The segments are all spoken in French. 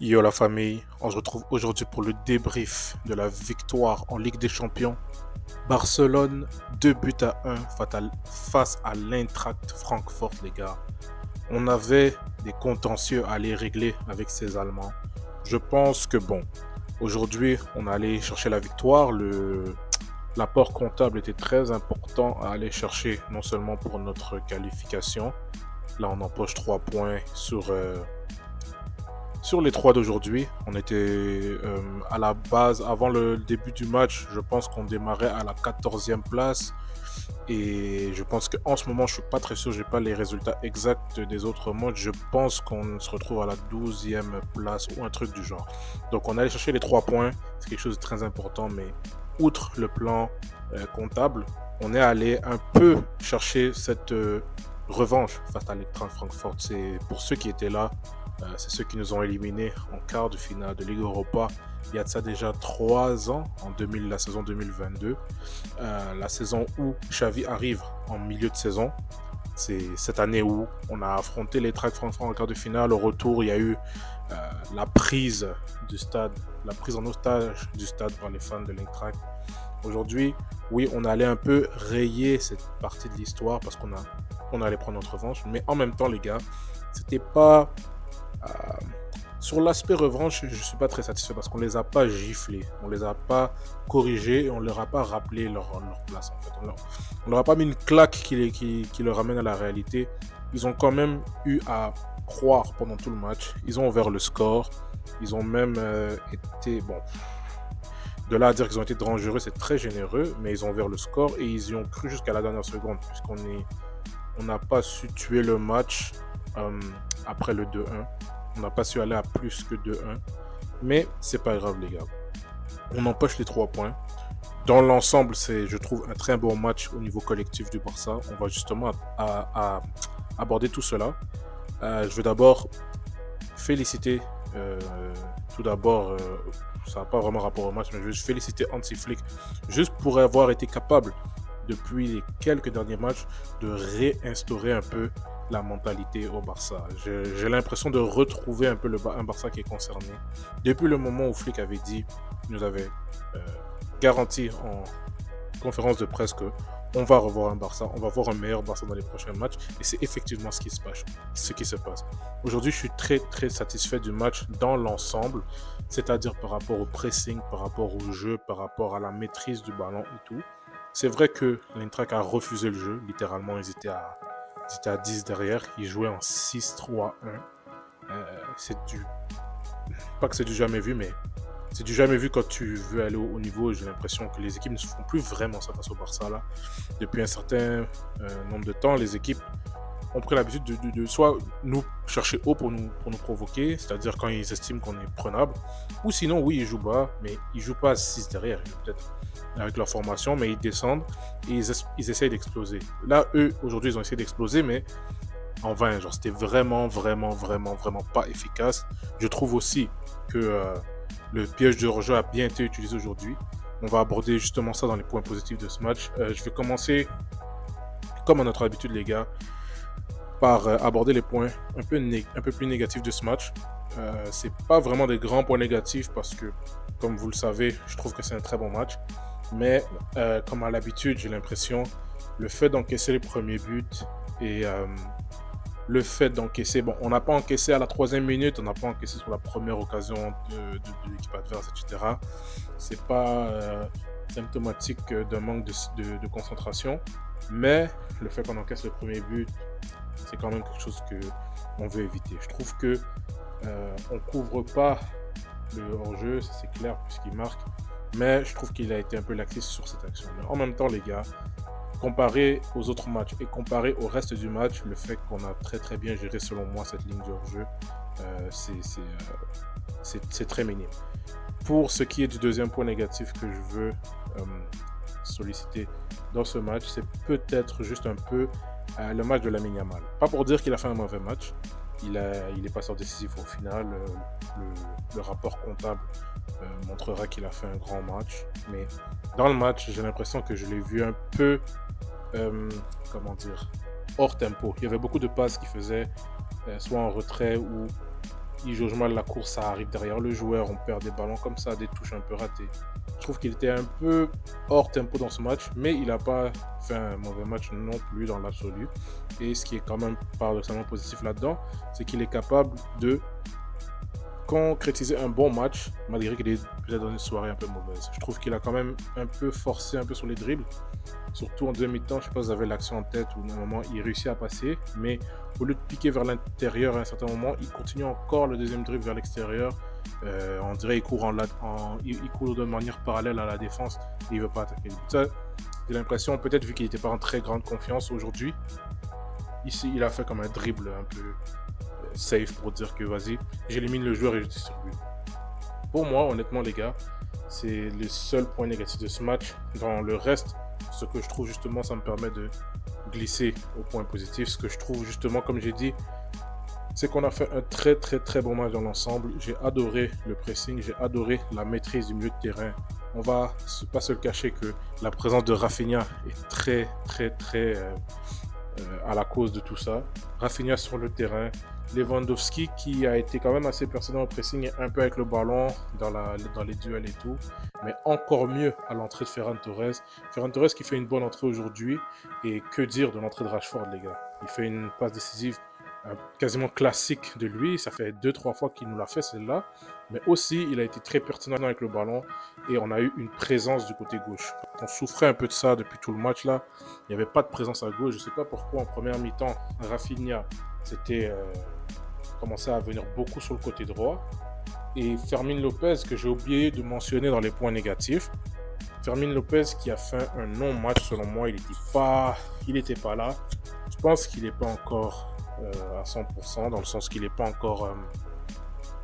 Yo la famille, on se retrouve aujourd'hui pour le débrief de la victoire en Ligue des Champions. Barcelone, 2 buts à 1 face à l'Eintracht Francfort, les gars. On avait des contentieux à aller régler avec ces Allemands. Je pense que bon, aujourd'hui, on allait chercher la victoire. L'apport comptable était très important à aller chercher, non seulement pour notre qualification. Là, on empoche 3 points sur les trois d'aujourd'hui. On était à la base, avant le début du match, je pense qu'on démarrait à la 14e place. Et je pense qu'en ce moment, je suis pas très sûr, j'ai pas les résultats exacts des autres matchs. Je pense qu'on se retrouve à la 12e place ou un truc du genre. Donc on allait chercher les 3 points, c'est quelque chose de très important, mais outre le plan comptable, on est allé un peu chercher cette revanche face à l'Eintracht Francfort. C'est pour ceux qui étaient là, c'est ceux qui nous ont éliminés en quart de finale de Ligue Europa il y a de ça déjà 3 ans, la saison 2022. La saison où Xavi arrive en milieu de saison. C'est cette année où on a affronté les Eintracht Francfort en quart de finale. Au retour, il y a eu euh, la prise du stade, la prise en otage du stade par les fans de l'Eintracht. Aujourd'hui, oui, on allait un peu rayer cette partie de l'histoire parce on allait prendre notre revanche. Mais en même temps, les gars, c'était pas euh, sur l'aspect revanche, je ne suis pas très satisfait parce qu'on ne les a pas giflés, on ne les a pas corrigés et on ne leur a pas rappelé leur place. En fait. On leur a pas mis une claque qui leur ramène à la réalité. Ils ont quand même eu à croire pendant tout le match. Ils ont ouvert le score. Ils ont même été... Bon, de là à dire qu'ils ont été dangereux, c'est très généreux, mais ils ont ouvert le score et ils y ont cru jusqu'à la dernière seconde on n'a pas su tuer le match euh, après le 2-1. On n'a pas su aller à plus que 2-1. Mais c'est pas grave, les gars. On empoche les 3 points. Dans l'ensemble, c'est, je trouve, un très bon match au niveau collectif du Barça. On va justement aborder tout cela. Je veux d'abord féliciter, euh, tout d'abord, ça n'a pas vraiment rapport au match, mais je veux féliciter Hansi Flick juste pour avoir été capable, depuis les quelques derniers matchs, de réinstaurer un peu la mentalité au Barça. J'ai l'impression de retrouver un peu un Barça qui est concerné. Depuis le moment où Flick avait dit, il nous avait euh, garanti en conférence de presse que on va revoir un Barça, on va voir un meilleur Barça dans les prochains matchs, et c'est effectivement ce qui se passe. Aujourd'hui, je suis très très satisfait du match dans l'ensemble, c'est-à-dire par rapport au pressing, par rapport au jeu, par rapport à la maîtrise du ballon et tout. C'est vrai que l'Eintracht a refusé le jeu, littéralement ils étaient à 10 derrière, ils jouaient en 6-3-1. C'est du pas que c'est du jamais vu, mais c'est du jamais vu quand tu veux aller au haut niveau. J'ai l'impression que les équipes ne se font plus vraiment ça face au Barça là. Depuis un certain nombre de temps, les équipes ont pris l'habitude de soit nous chercher haut pour nous provoquer, c'est-à-dire quand ils estiment qu'on est prenable, ou sinon, oui, ils jouent bas, mais ils jouent pas à 6 derrière, ils jouent peut-être avec leur formation, mais ils descendent et ils essayent d'exploser. Là, eux, aujourd'hui, ils ont essayé d'exploser, mais en vain. Genre, c'était vraiment, vraiment, vraiment, vraiment pas efficace. Je trouve aussi que le piège de hors-jeu a bien été utilisé aujourd'hui. On va aborder justement ça dans les points positifs de ce match. Je vais commencer, comme à notre habitude, les gars, par aborder les points un peu plus négatifs de ce match. C'est pas vraiment des grands points négatifs parce que, comme vous le savez, je trouve que c'est un très bon match. Mais comme à l'habitude, j'ai l'impression, le fait d'encaisser les premiers buts et le fait d'encaisser, bon, on n'a pas encaissé à la 3e minute, on n'a pas encaissé sur la première occasion de l'équipe adverse, etc. C'est pas symptomatique d'un manque de concentration, mais le fait qu'on encaisse le premier but, c'est quand même quelque chose que on veut éviter. Je trouve que on couvre pas le hors-jeu, ça c'est clair puisqu'il marque, mais je trouve qu'il a été un peu laxiste sur cette action. Mais en même temps, les gars, comparé aux autres matchs et comparé au reste du match, le fait qu'on a très très bien géré selon moi cette ligne de hors-jeu, c'est très minime. Pour ce qui est du deuxième point négatif que je veux euh, solliciter dans ce match, c'est peut-être juste un peu le match de Lamine Yamal. Pas pour dire qu'il a fait un mauvais match, il est passeur décisif au final, le rapport comptable montrera qu'il a fait un grand match, mais dans le match, j'ai l'impression que je l'ai vu un peu euh, comment dire, hors tempo. Il y avait beaucoup de passes qu'il faisait soit en retrait ou il jauge mal la course, ça arrive derrière le joueur, on perd des ballons comme ça, des touches un peu ratées. Je trouve qu'il était un peu hors tempo dans ce match, mais il n'a pas fait un mauvais match non plus dans l'absolu. Et ce qui est quand même paradoxalement positif là-dedans, c'est qu'il est capable de concrétiser un bon match, malgré qu'il ait peut-être dans une soirée un peu mauvaise. Je trouve qu'il a quand même un peu forcé un peu sur les dribbles, surtout en demi-temps. Je ne sais pas si vous avez l'action en tête où à un moment il réussit à passer, mais au lieu de piquer vers l'intérieur à un certain moment, il continue encore le deuxième dribble vers l'extérieur. On dirait qu'il court, il court de manière parallèle à la défense et il ne veut pas attaquer. Ça, j'ai l'impression, peut-être vu qu'il n'était pas en très grande confiance aujourd'hui, ici il a fait comme un dribble un peu safe pour dire que vas-y, j'élimine le joueur et je distribue. Pour moi, honnêtement, les gars, c'est le seul point négatif de ce match. Dans le reste, ce que je trouve justement, ça me permet de glisser au point positif. Ce que je trouve justement, comme j'ai dit, c'est qu'on a fait un très très très bon match dans l'ensemble. J'ai adoré le pressing, j'ai adoré la maîtrise du milieu de terrain. On va pas se le cacher que la présence de Rafinha est très très très à la cause de tout ça. Rafinha sur le terrain, Lewandowski qui a été quand même assez pertinent au pressing et un peu avec le ballon dans les duels et tout, mais encore mieux à l'entrée de Ferran Torres. Ferran Torres qui fait une bonne entrée aujourd'hui, et que dire de l'entrée de Rashford, les gars. Il fait une passe décisive quasiment classique de lui, ça fait 2-3 fois qu'il nous l'a fait celle-là, mais aussi il a été très pertinent avec le ballon et on a eu une présence du côté gauche. On souffrait un peu de ça depuis tout le match là, il n'y avait pas de présence à gauche, je ne sais pas pourquoi en première mi-temps, Rafinha commençait à venir beaucoup sur le côté droit, et Fermin Lopez que j'ai oublié de mentionner dans les points négatifs. Fermin Lopez qui a fait un non-match selon moi, il était pas là. Je pense qu'il n'est pas encore à 100%, dans le sens qu'il n'est pas encore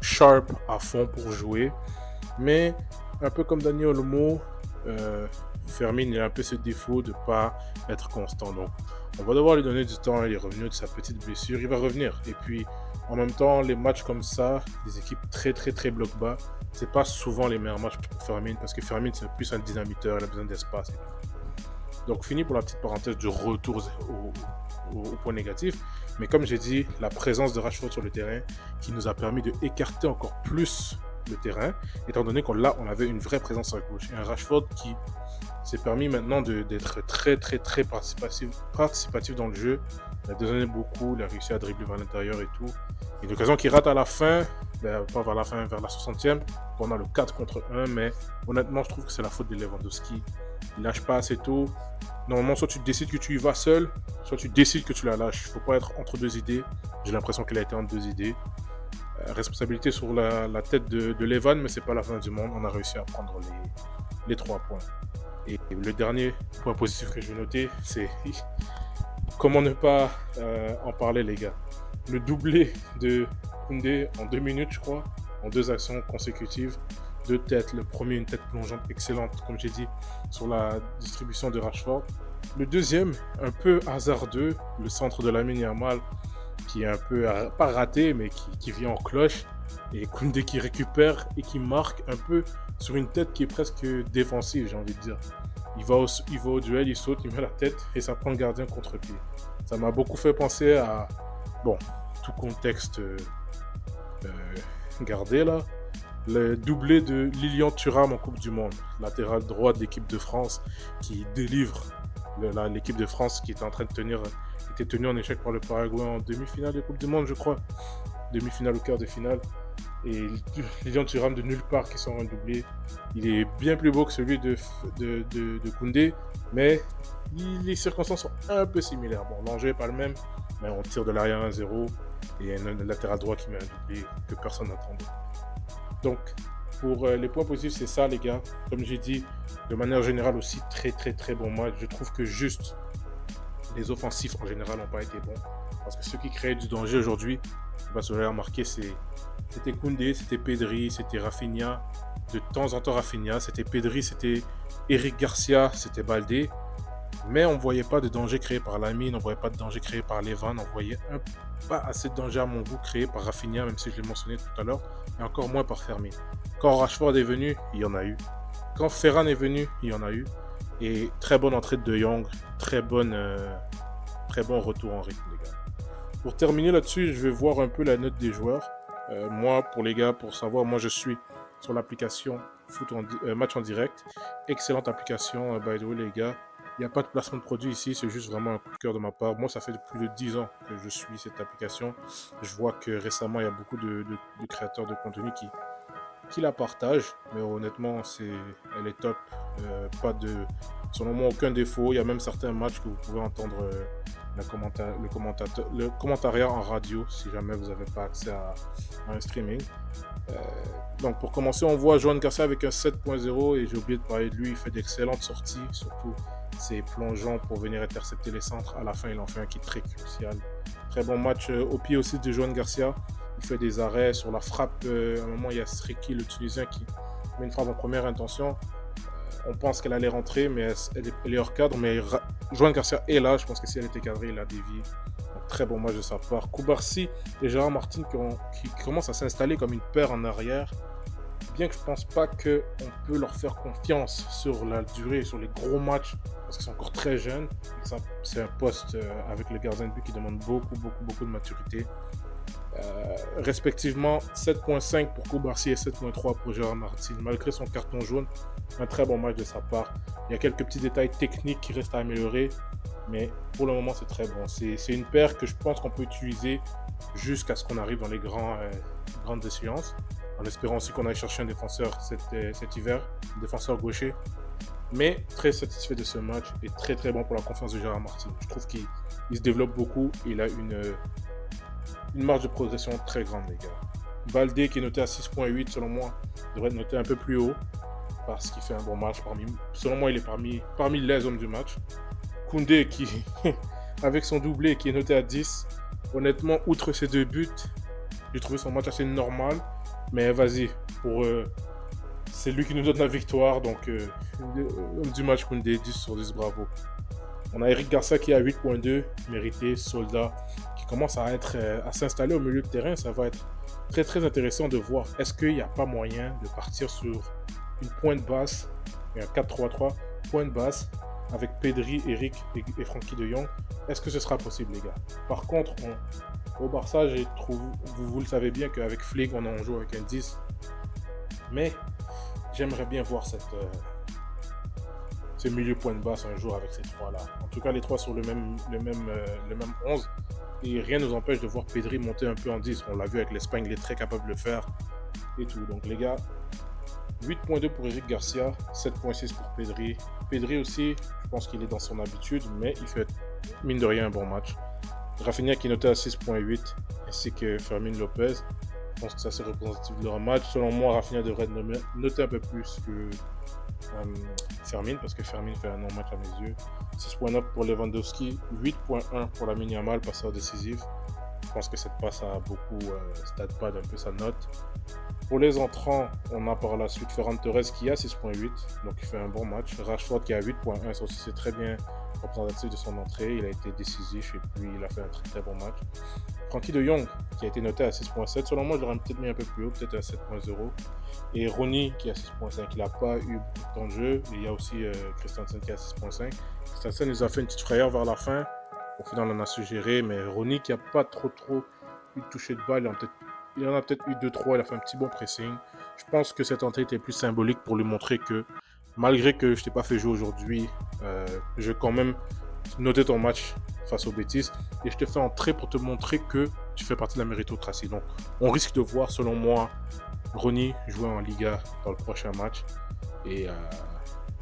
sharp à fond pour jouer. Mais un peu comme Daniel Olmo, Fermin il a un peu ce défaut de ne pas être constant. Donc on va devoir lui donner du temps, il est revenu de sa petite blessure, il va revenir. Et puis en même temps, les matchs comme ça, des équipes très très très bloc bas, c'est pas souvent les meilleurs matchs pour Fermin, parce que Fermin c'est plus un dynamiteur, il a besoin d'espace et tout. Donc fini pour la petite parenthèse du retour au point négatif. Mais comme j'ai dit, la présence de Rashford sur le terrain qui nous a permis d'écarter encore plus le terrain, étant donné qu'on avait une vraie présence à gauche. Et un Rashford qui s'est permis maintenant d'être très très très participatif dans le jeu. Il a donné beaucoup, il a réussi à dribbler vers l'intérieur et tout. Une occasion qu'il rate à la fin, pas vers la fin, vers la 60e, on a le 4 contre 1, mais honnêtement je trouve que c'est la faute de Lewandowski. Il lâche pas assez tôt. Normalement, soit tu décides que tu y vas seul, soit tu décides que tu la lâches. Il ne faut pas être entre deux idées. J'ai l'impression qu'il a été entre deux idées. Responsabilité sur la tête de Levan, mais c'est pas la fin du monde. On a réussi à prendre les 3 points. Et le dernier point positif que je vais noter, c'est comment ne pas en parler, les gars. Le doublé de Koundé en 2 minutes, je crois, en 2 actions consécutives. 2 têtes, le premier une tête plongeante excellente comme j'ai dit sur la distribution de Rashford, le deuxième un peu hasardeux, le centre de Lamine Yamal qui est un peu pas raté mais qui vient en cloche, et Koundé qui récupère et qui marque un peu sur une tête qui est presque défensive, j'ai envie de dire. Il va au duel, il saute, il met la tête et ça prend le gardien contre-pied. Ça m'a beaucoup fait penser à, bon, tout contexte gardé là, le doublé de Lilian Thuram en Coupe du Monde, latéral droit de l'équipe de France qui délivre l'équipe de France qui était en train de était tenue en échec par le Paraguay en demi-finale de Coupe du Monde, je crois. Demi-finale au quart de finale. Et Lilian Thuram de nulle part qui sort un doublé. Il est bien plus beau que celui de Koundé, mais les circonstances sont un peu similaires. Bon, l'enjeu n'est pas le même, mais on tire de l'arrière 1-0 et un latéral droit qui met un doublé que personne n'attendait. Donc, pour les points positifs, c'est ça, les gars. Comme j'ai dit, de manière générale aussi, très très très bon match. Je trouve que juste les offensifs en général n'ont pas été bons. Parce que ceux qui créaient du danger aujourd'hui, vous avez remarqué, c'était Koundé, c'était Pedri, c'était Rafinha. De temps en temps Rafinha, c'était Pedri, c'était Eric Garcia, c'était Baldé. Mais on ne voyait pas de danger créé par Lamine, on ne voyait pas de danger créé par Levan, on voyait pas assez de danger à mon goût créé par Rafinha, même si je l'ai mentionné tout à l'heure, et encore moins par Fermin. Quand Rashford est venu, il y en a eu. Quand Ferran est venu, il y en a eu. Et très bonne entrée de Jong, très bon retour en rythme, les gars. Pour terminer là-dessus, je vais voir un peu la note des joueurs. Moi, pour les gars, pour savoir, moi je suis sur l'application Match en direct. Excellente application, by the way, les gars. Il n'y a pas de placement de produit ici, c'est juste vraiment un coup de cœur de ma part. Moi, ça fait plus de 10 ans que je suis cette application. Je vois que récemment, il y a beaucoup de créateurs de contenu qui la partagent, mais honnêtement, elle est top. Pas de, selon moi, aucun défaut. Il y a même certains matchs que vous pouvez entendre le commentariat en radio si jamais vous n'avez pas accès à un streaming. Donc pour commencer, on voit Joan Garcia avec un 7.0 et j'ai oublié de parler de lui. Il fait d'excellentes sorties, surtout ses plongeons pour venir intercepter les centres. À la fin, il en fait un qui est très crucial. Très bon match au pied aussi de Joan Garcia. Il fait des arrêts sur la frappe. À un moment, il y a Sriki, le Tunisien, qui met une frappe en première intention. On pense qu'elle allait rentrer, mais elle est hors cadre. Mais Joan Garcia est là. Je pense que si elle était cadrée, il a dévié. Donc, très bon match de sa part. Koubarsi et Gérard Martin qui commencent à s'installer comme une paire en arrière. Bien que je ne pense pas qu'on peut leur faire confiance sur la durée, sur les gros matchs, parce qu'ils sont encore très jeunes. C'est un poste avec le gardien de but qui demande beaucoup de maturité. Respectivement 7.5 pour Koubarsi et 7.3 pour Gérard Martin. Malgré son carton jaune, un très bon match de sa part. Il y a quelques petits détails techniques qui restent à améliorer, mais pour le moment c'est très bon. C'est une paire que je pense qu'on peut utiliser jusqu'à ce qu'on arrive dans les grandes échéances, en espérant aussi qu'on aille chercher un défenseur cet hiver, un défenseur gaucher. Mais très satisfait de ce match et très bon pour la confiance de Gérard Martin. Je trouve qu'il se développe beaucoup et il a une marge de progression très grande, les gars. Baldé, qui est noté à 6.8, selon moi, devrait être noté un peu plus haut parce qu'il fait un bon match. Selon moi, il est parmi les hommes du match. Koundé, qui, avec son doublé, qui est noté à 10. Honnêtement, outre ses 2 buts, j'ai trouvé son match assez normal. Mais vas-y, c'est lui qui nous donne la victoire. Donc, homme du match, Koundé, 10 sur 10, bravo. On a Eric Garcia qui est à 8.2, mérité, soldat, qui commence à s'installer au milieu de terrain. Ça va être très intéressant de voir. Est-ce qu'il n'y a pas moyen de partir sur une pointe basse, un 4-3-3, pointe basse, avec Pedri, Eric et Frenkie de Jong? Est-ce que ce sera possible, les gars? Par contre, au Barça, vous le savez bien qu'avec Flick, on joue avec un 10. Mais j'aimerais bien voir ce milieu point de basse un jour avec ces trois-là. En tout cas, les trois sur le même 11. Et rien ne nous empêche de voir Pedri monter un peu en 10. On l'a vu avec l'Espagne, il est très capable de le faire. Et tout. Donc les gars, 8.2 pour Eric Garcia, 7.6 pour Pedri. Pedri aussi, je pense qu'il est dans son habitude, mais il fait mine de rien un bon match. Rafinha qui est noté à 6.8, ainsi que Fermin Lopez. Je pense que ça c'est représentatif de leur match. Selon moi, Rafinha devrait être noté un peu plus que Fermin, parce que Fermin fait un non-match à mes yeux. 6.9 pour Lewandowski, 8.1 pour Lamine Yamal, passeur décisif. Je pense que cette passe a beaucoup stade-pad un peu sa note. Pour les entrants, on a par la suite Ferran Torres qui a 6.8, donc il fait un bon match. Rashford qui a 8.1, ça aussi c'est très bien représentatif de son entrée. Il a été décisif et puis il a fait un très bon match. Frenkie de Jong qui a été noté à 6.7, selon moi je l'aurais peut-être mis un peu plus haut, peut-être à 7.0. Et Ronny qui a 6.5, il n'a pas eu beaucoup de temps de jeu. Et il y a aussi Christensen qui a 6.5. Christensen nous a fait une petite frayeur vers la fin. Au final on a su gérer, mais Ronny qui n'a pas trop eu de toucher de balle, il en a peut-être eu 2-3, il a fait un petit bon pressing. Je pense que cette entrée était plus symbolique pour lui montrer que malgré que je ne t'ai pas fait jouer aujourd'hui, je vais quand même noter ton match face aux Betis et je te fais entrer pour te montrer que tu fais partie de la méritocratie. Donc on risque de voir, selon moi, Ronny jouer en Liga dans le prochain match. Et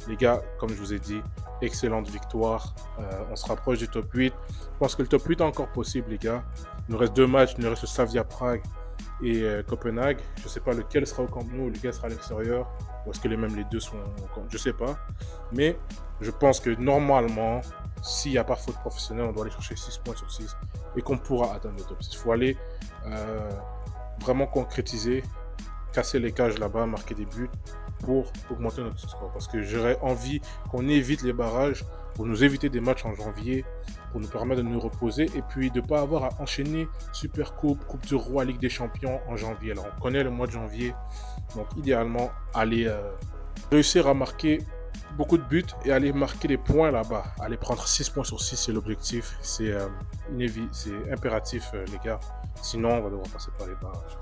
les gars, comme je vous ai dit, excellente victoire. On se rapproche du top 8. Je pense que le top 8 est encore possible, les gars. Il nous reste 2 matchs. Il nous reste Slavia Prague et Copenhague. Je ne sais pas lequel sera au Camp Nou, lequel sera à l'extérieur. Ou est-ce que les deux sont au Camp? Je ne sais pas. Mais je pense que normalement, s'il n'y a pas faute professionnelle, on doit aller chercher 6 points sur 6 et qu'on pourra atteindre le top 6. Il faut aller vraiment concrétiser, casser les cages là-bas, marquer des buts pour augmenter notre score. Parce que j'aurais envie qu'on évite les barrages pour nous éviter des matchs en janvier, pour nous permettre de nous reposer et puis de ne pas avoir à enchaîner Super Coupe, Coupe du Roi, Ligue des Champions en janvier. Alors on connaît le mois de janvier, donc idéalement aller réussir à marquer beaucoup de buts et aller marquer des points là-bas. Aller prendre 6 points sur 6, c'est l'objectif. C'est impératif, les gars. Sinon, on va devoir passer par les barrages.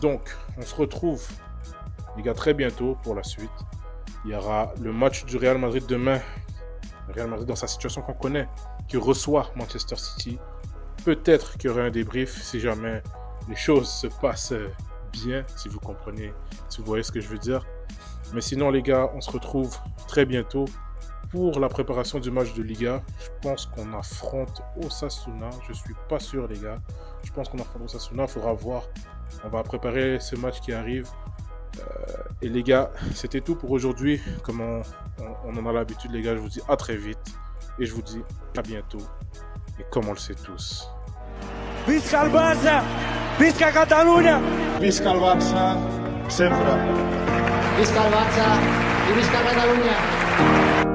Donc, on se retrouve, les gars, très bientôt pour la suite. Il y aura le match du Real Madrid demain. Le Real Madrid dans sa situation qu'on connaît, qui reçoit Manchester City. Peut-être qu'il y aura un débrief si jamais les choses se passent bien, si vous comprenez, si vous voyez ce que je veux dire. Mais sinon, les gars, on se retrouve très bientôt pour la préparation du match de Liga. Je pense qu'on affronte Osasuna. Je suis pas sûr, les gars. Je pense qu'on affronte Osasuna. Il faudra voir. On va préparer ce match qui arrive. Et les gars, c'était tout pour aujourd'hui. Comme on en a l'habitude, les gars, je vous dis à très vite. Et je vous dis à bientôt. Et comme on le sait tous. Visca el Barça! Visca Catalunya! Visca el Barça, sempre. Visca el Barça i visca Catalunya!